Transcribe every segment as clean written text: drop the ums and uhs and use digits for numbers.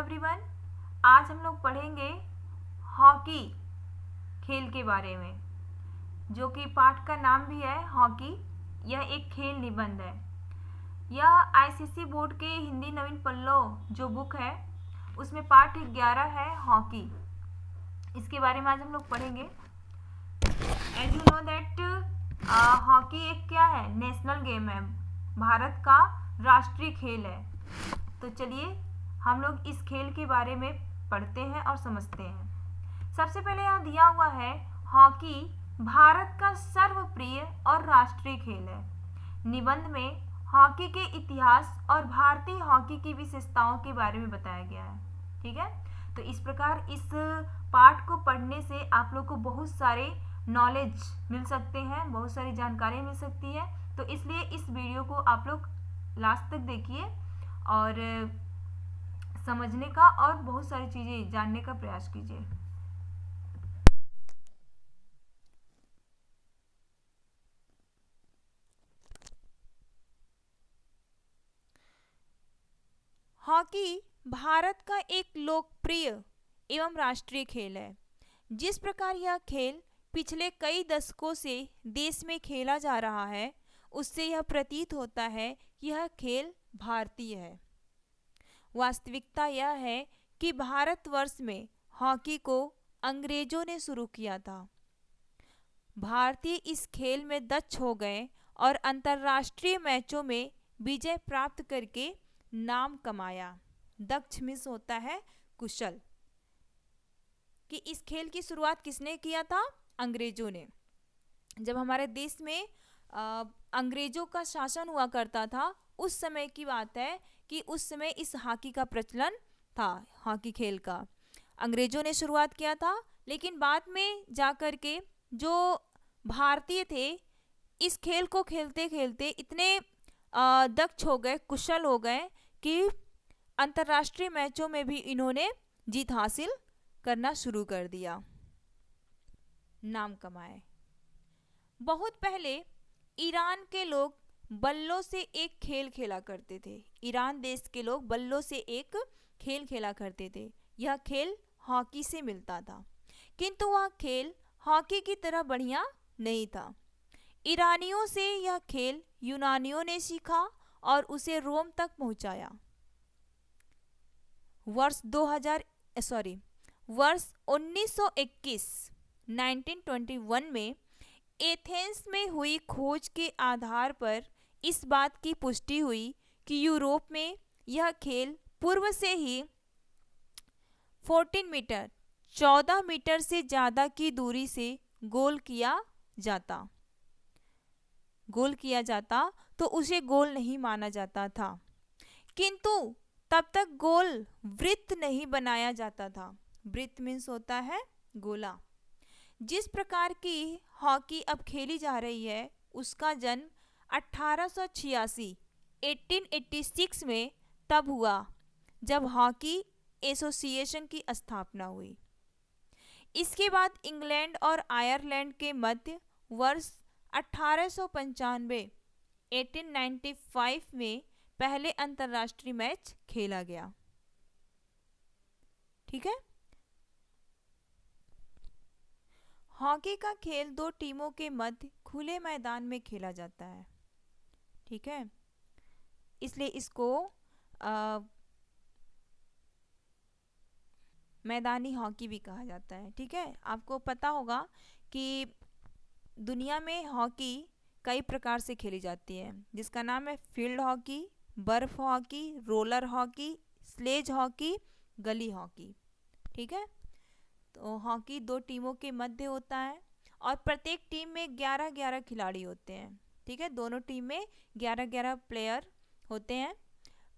Everyone, आज हम लोग पढ़ेंगे हॉकी खेल के बारे में, जो कि पाठ का नाम भी है हॉकी। यह एक खेल निबंध है। यह आईसीसी बोर्ड के हिंदी नवीन पल्लव जो बुक है उसमें पाठ 11 है हॉकी। इसके बारे में आज हम लोग पढ़ेंगे। As you know that hockey एक क्या है, नेशनल गेम है, भारत का राष्ट्रीय खेल है। तो चलिए हम लोग इस खेल के बारे में पढ़ते हैं और समझते हैं। सबसे पहले यहाँ दिया हुआ है हॉकी भारत का सर्वप्रिय और राष्ट्रीय खेल है। निबंध में हॉकी के इतिहास और भारतीय हॉकी की विशेषताओं के बारे में बताया गया है। ठीक है, तो इस प्रकार इस पाठ को पढ़ने से आप लोग को बहुत सारे नॉलेज मिल सकते हैं, बहुत सारी जानकारी मिल सकती है। तो इसलिए इस वीडियो को आप लोग लास्ट तक देखिए और समझने का और बहुत सारी चीज़ें जानने का प्रयास कीजिए। हॉकी भारत का एक लोकप्रिय एवं राष्ट्रीय खेल है। जिस प्रकार यह खेल पिछले कई दशकों से देश में खेला जा रहा है, उससे यह प्रतीत होता है कि यह खेल भारतीय है। वास्तविकता यह है कि भारतवर्ष में हॉकी को अंग्रेजों ने शुरू किया था। भारतीय इस खेल में दक्ष हो गए और अंतर्राष्ट्रीय मैचों में विजय प्राप्त करके नाम कमाया। दक्ष मीन्स होता है कुशल। कि इस खेल की शुरुआत किसने किया था? अंग्रेजों ने। जब हमारे देश में अंग्रेजों का शासन हुआ करता था, उस समय की बात है कि उस समय इस हॉकी का प्रचलन था, हॉकी खेल का अंग्रेजों ने शुरुआत किया था। लेकिन बाद में जाकर के जो भारतीय थे, इस खेल को खेलते खेलते इतने दक्ष हो गए, कुशल हो गए कि अंतर्राष्ट्रीय मैचों में भी इन्होंने जीत हासिल करना शुरू कर दिया, नाम कमाए। बहुत पहले ईरान के लोग बल्लों से एक खेल खेला करते थे। ईरान देश के लोग बल्लों से एक खेल खेला करते थे। यह खेल हॉकी से मिलता था, किंतु वह खेल हॉकी की तरह बढ़िया नहीं था। ईरानियों से यह खेल यूनानियों ने सीखा और उसे रोम तक पहुंचाया। वर्ष 1921 में एथेंस में हुई खोज के आधार पर इस बात की पुष्टि हुई कि यूरोप में यह खेल पूर्व से ही 14 मीटर से ज़्यादा की दूरी से गोल किया जाता तो उसे गोल नहीं माना जाता था। किंतु तब तक गोल वृत्त नहीं बनाया जाता था। वृत्त मीन्स होता है गोला। जिस प्रकार की हॉकी अब खेली जा रही है, उसका जन्म 1886 में तब हुआ जब हॉकी एसोसिएशन की स्थापना हुई। इसके बाद इंग्लैंड और आयरलैंड के मध्य वर्ष 1895 में पहले अंतर्राष्ट्रीय मैच खेला गया। ठीक है, हॉकी का खेल दो टीमों के मध्य खुले मैदान में खेला जाता है। ठीक है, इसलिए इसको मैदानी हॉकी भी कहा जाता है। ठीक है, आपको पता होगा कि दुनिया में हॉकी कई प्रकार से खेली जाती है, जिसका नाम है फील्ड हॉकी, बर्फ hockey, roller hockey, sledge hockey, गली हॉकी। ठीक है, तो हॉकी दो टीमों के मध्य होता है और प्रत्येक टीम में 11-11 खिलाड़ी होते हैं। ठीक है, दोनों टीम में 11-11 प्लेयर होते हैं।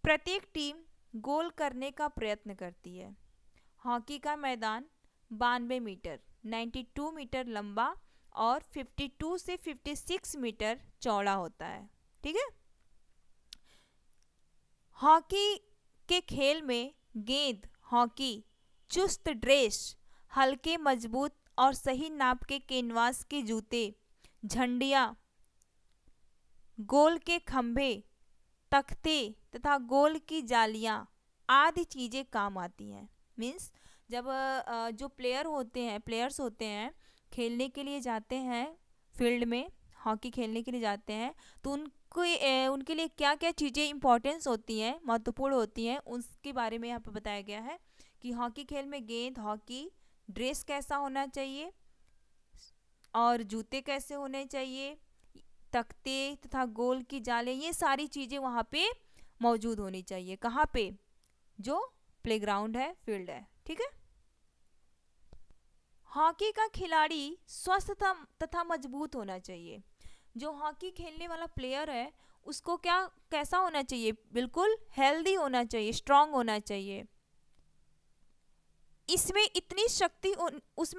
प्रत्येक टीम गोल करने का प्रयत्न करती है। हॉकी का मैदान 92 मीटर लंबा और 52 से 56 मीटर चौड़ा होता है। ठीक है, हॉकी के खेल में गेंद, हॉकी, चुस्त ड्रेस, हल्के मजबूत और सही नाप के कैनवास के जूते, झंडियाँ, गोल के खंभे, तख्ते तथा गोल की जालियाँ, आदि चीज़ें काम आती हैं। मीन्स जब जो प्लेयर्स होते हैं खेलने के लिए जाते हैं फील्ड में, हॉकी खेलने के लिए जाते हैं, तो उनके लिए क्या क्या चीज़ें इंपॉर्टेंस होती हैं, महत्वपूर्ण होती हैं, उसके बारे में यहाँ पे बताया गया है कि हॉकी खेल में गेंद, हॉकी ड्रेस कैसा होना चाहिए और जूते कैसे होने चाहिए, तख्ते तथा गोल की जाले, ये सारी चीज़ें वहाँ पे मौजूद होनी चाहिए। कहाँ पे? जो प्लेग्राउंड है, फील्ड है। ठीक है। हॉकी का खिलाड़ी स्वस्थ तथा मजबूत होना चाहिए। जो हॉकी खेलने वाला प्लेयर है उसको कैसा होना चाहिए? बिल्कुल हेल्दी होना चाहिए, स्ट्रांग होना चाहिए। उसमें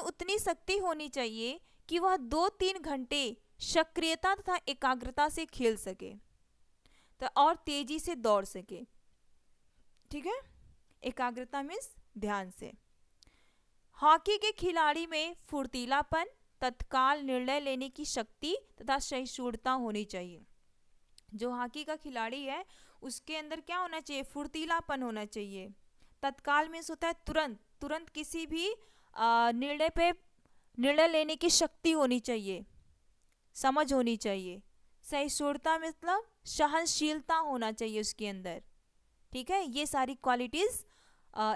उतनी शक्ति होनी चाहिए कि वह 2-3 घंटे सक्रियता तथा एकाग्रता से खेल सके तो और तेजी से दौड़ सके। ठीक है। एकाग्रता मीन्स ध्यान से। हॉकी के खिलाड़ी में फुर्तीलापन, तत्काल निर्णय लेने की शक्ति तथा सहिष्णुता होनी चाहिए। जो हॉकी का खिलाड़ी है उसके अंदर क्या होना चाहिए? फुर्तीलापन होना चाहिए। तत्काल मीन्स होता है तुरंत किसी भी निर्णय लेने की शक्ति होनी चाहिए, समझ होनी चाहिए। सहिष्णुता मतलब सहनशीलता होना चाहिए उसके अंदर। ठीक है। ये सारी क्वालिटीज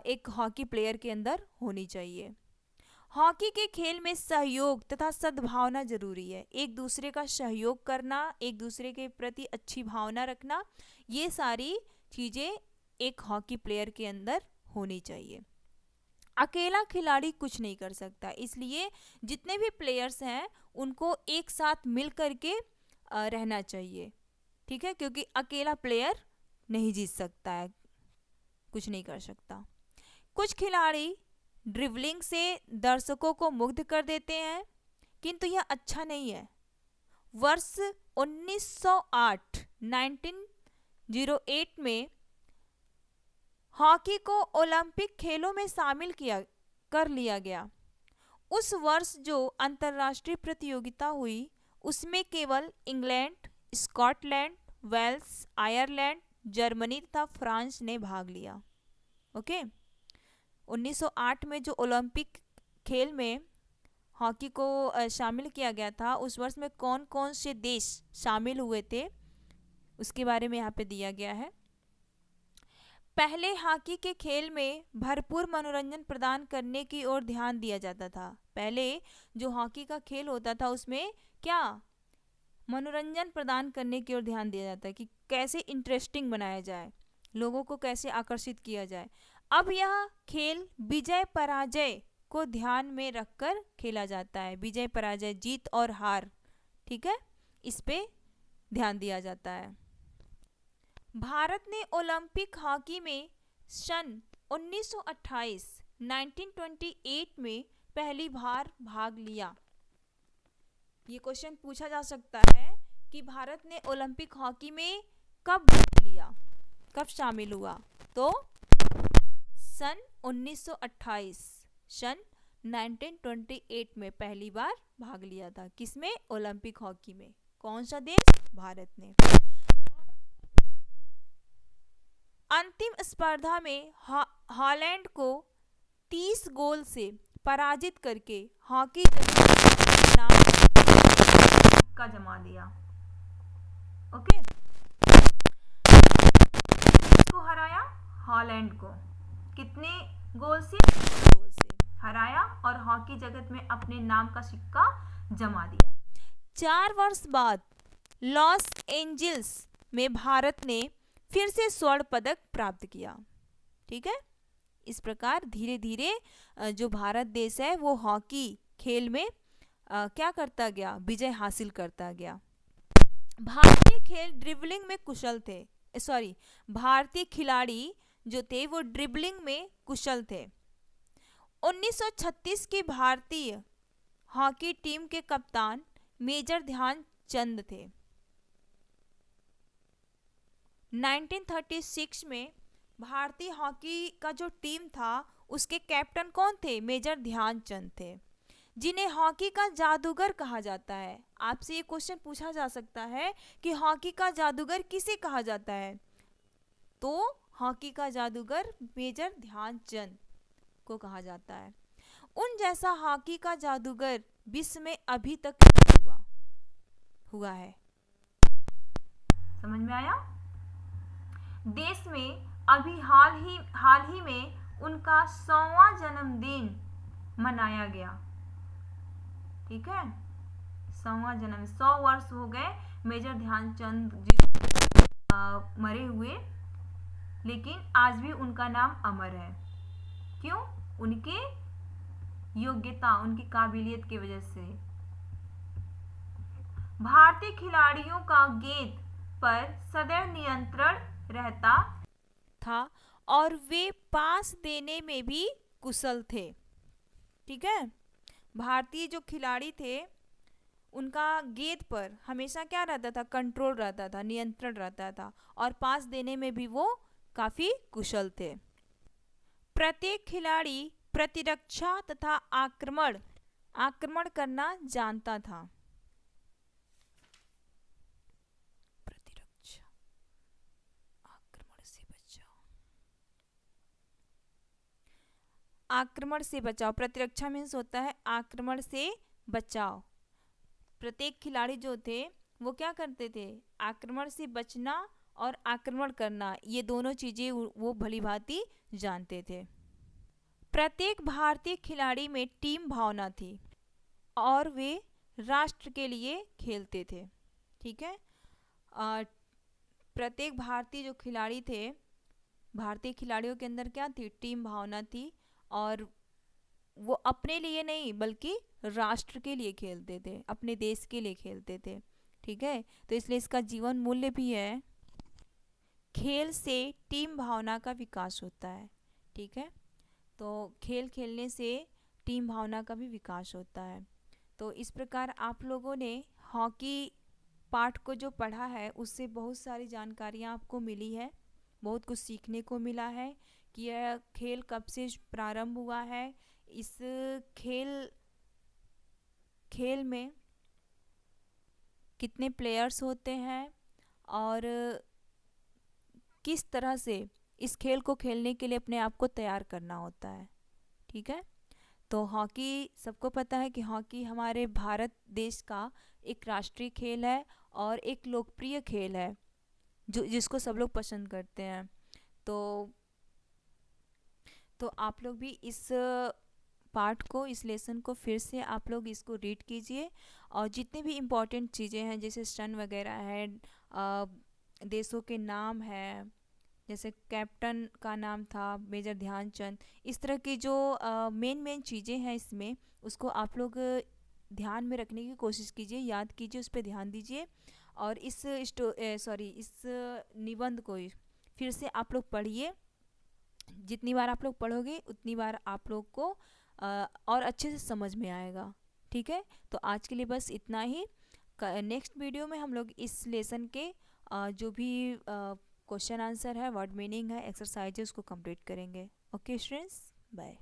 एक हॉकी प्लेयर के अंदर होनी चाहिए। हॉकी के खेल में सहयोग तथा सद्भावना जरूरी है। एक दूसरे का सहयोग करना, एक दूसरे के प्रति अच्छी भावना रखना, ये सारी चीज़ें एक हॉकी प्लेयर के अंदर होनी चाहिए। अकेला खिलाड़ी कुछ नहीं कर सकता, इसलिए जितने भी प्लेयर्स हैं उनको एक साथ मिल करके रहना चाहिए। ठीक है। क्योंकि अकेला प्लेयर नहीं जीत सकता है, कुछ नहीं कर सकता। कुछ खिलाड़ी ड्रिबलिंग से दर्शकों को मुग्ध कर देते हैं, किंतु यह अच्छा नहीं है। वर्ष 1908 में हॉकी को ओलंपिक खेलों में शामिल कर लिया गया। उस वर्ष जो अंतर्राष्ट्रीय प्रतियोगिता हुई उसमें केवल England, Scotland, Wales, Ireland, Germany तथा फ्रांस ने भाग लिया। ओके। 1908 में जो ओलंपिक खेल में हॉकी को शामिल किया गया था, उस वर्ष में कौन कौन से देश शामिल हुए थे उसके बारे में यहाँ पे दिया गया है। पहले हॉकी के खेल में भरपूर मनोरंजन प्रदान करने की ओर ध्यान दिया जाता था। पहले जो हॉकी का खेल होता था उसमें क्या मनोरंजन प्रदान करने की ओर ध्यान दिया जाता है कि कैसे इंटरेस्टिंग बनाया जाए, लोगों को कैसे आकर्षित किया जाए। अब यह खेल विजय पराजय को ध्यान में रखकर खेला जाता है। विजय पराजय, जीत और हार, ठीक है, इस पे ध्यान दिया जाता है। भारत ने ओलंपिक हॉकी में सन 1928 में पहली बार भाग लिया। ये क्वेश्चन पूछा जा सकता है कि भारत ने ओलंपिक हॉकी में कब भाग लिया, कब शामिल हुआ? तो सन 1928 में पहली बार भाग लिया था। किसमें? ओलंपिक हॉकी में। कौन सा देश? भारत ने। अंतिम स्पर्धा में हॉलैंड को 30 गोल से पराजित करके हॉकी नाम का जमा दिया। ओके। किसको हराया? हॉलैंड को। कितने गोल से? गोल से हराया और हॉकी जगत में अपने नाम का सिक्का जमा दिया। 4 वर्ष बाद लॉस एंजिल्स में भारत ने फिर से स्वर्ण पदक प्राप्त किया। ठीक है। इस प्रकार धीरे धीरे जो भारत देश है वो हॉकी खेल में क्या करता गया? विजय हासिल करता गया। भारतीय खेल ड्रिबलिंग में कुशल थे। भारतीय खिलाड़ी जो थे वो ड्रिबलिंग में कुशल थे। 1936 की भारतीय हॉकी टीम के कप्तान मेजर ध्यानचंद थे। 1936 में भारतीय हॉकी का जो टीम था उसके कैप्टन कौन थे? मेजर ध्यानचंद थे, जिन्हें हॉकी का जादूगर कहा जाता है। आपसे ये क्वेश्चन पूछा जा सकता है कि हॉकी का जादूगर किसे कहा जाता है? तो हॉकी का जादूगर मेजर ध्यानचंद को कहा जाता है। उन जैसा हॉकी का जादूगर विश्व में अभी तक नहीं हुआ है। समझ में आया? देश में अभी हाल ही में उनका 100वां जन्मदिन मनाया गया। ठीक है, 100 वर्ष हो गए मेजर ध्यानचंद जी मरे हुए, लेकिन आज भी उनका नाम अमर है। क्यों? उनके योग्यता, उनकी काबिलियत की वजह से। भारतीय खिलाड़ियों का गेंद पर सदैव नियंत्रण रहता था और वे पास देने में भी कुशल थे। ठीक है, भारतीय जो खिलाड़ी थे उनका गेंद पर हमेशा क्या रहता था? कंट्रोल रहता था, नियंत्रण रहता था, और पास देने में भी वो काफी कुशल थे। प्रत्येक खिलाड़ी प्रतिरक्षा तथा आक्रमण करना जानता था। प्रतिरक्षा, आक्रमण से बचाव। आक्रमण से बचाव, प्रतिरक्षा मीन्स होता है आक्रमण से बचाव। प्रत्येक खिलाड़ी जो थे वो क्या करते थे? आक्रमण से बचना और आक्रमण करना, ये दोनों चीजें वो भली भांति जानते थे। प्रत्येक भारतीय खिलाड़ी में टीम भावना थी और वे राष्ट्र के लिए खेलते थे। ठीक है, प्रत्येक भारतीय जो खिलाड़ी थे, भारतीय खिलाड़ियों के अंदर क्या थी? टीम भावना थी, और वो अपने लिए नहीं बल्कि राष्ट्र के लिए खेलते थे, अपने देश के लिए खेलते थे। ठीक है, तो इसलिए इसका जीवन मूल्य भी है, खेल से टीम भावना का विकास होता है। ठीक है, तो खेल खेलने से टीम भावना का भी विकास होता है। तो इस प्रकार आप लोगों ने हॉकी पाठ को जो पढ़ा है उससे बहुत सारी जानकारियाँ आपको मिली है, बहुत कुछ सीखने को मिला है कि यह खेल कब से प्रारंभ हुआ है, इस खेल में कितने प्लेयर्स होते हैं और किस तरह से इस खेल को खेलने के लिए अपने आप को तैयार करना होता है। ठीक है, तो हॉकी सबको पता है कि हॉकी हमारे भारत देश का एक राष्ट्रीय खेल है और एक लोकप्रिय खेल है जिसको सब लोग पसंद करते हैं। तो आप लोग भी इस पार्ट को, इस लेसन को फिर से आप लोग इसको रीड कीजिए, और जितने भी इम्पोर्टेंट चीज़ें हैं जैसे सन वगैरह है, देशों के नाम है, जैसे कैप्टन का नाम था मेजर ध्यानचंद, इस तरह की जो मेन चीज़ें हैं इसमें, उसको आप लोग ध्यान में रखने की कोशिश कीजिए, याद कीजिए, उस पर ध्यान दीजिए, और इस निबंध को फिर से आप लोग पढ़िए। जितनी बार आप लोग पढ़ोगे उतनी बार आप लोग को और अच्छे से समझ में आएगा। ठीक है, तो आज के लिए बस इतना ही। नेक्स्ट वीडियो में हम लोग इस लेसन के जो भी क्वेश्चन आंसर है, वर्ड मीनिंग है, एक्सरसाइज है, उसको कंप्लीट करेंगे। Okay students, bye.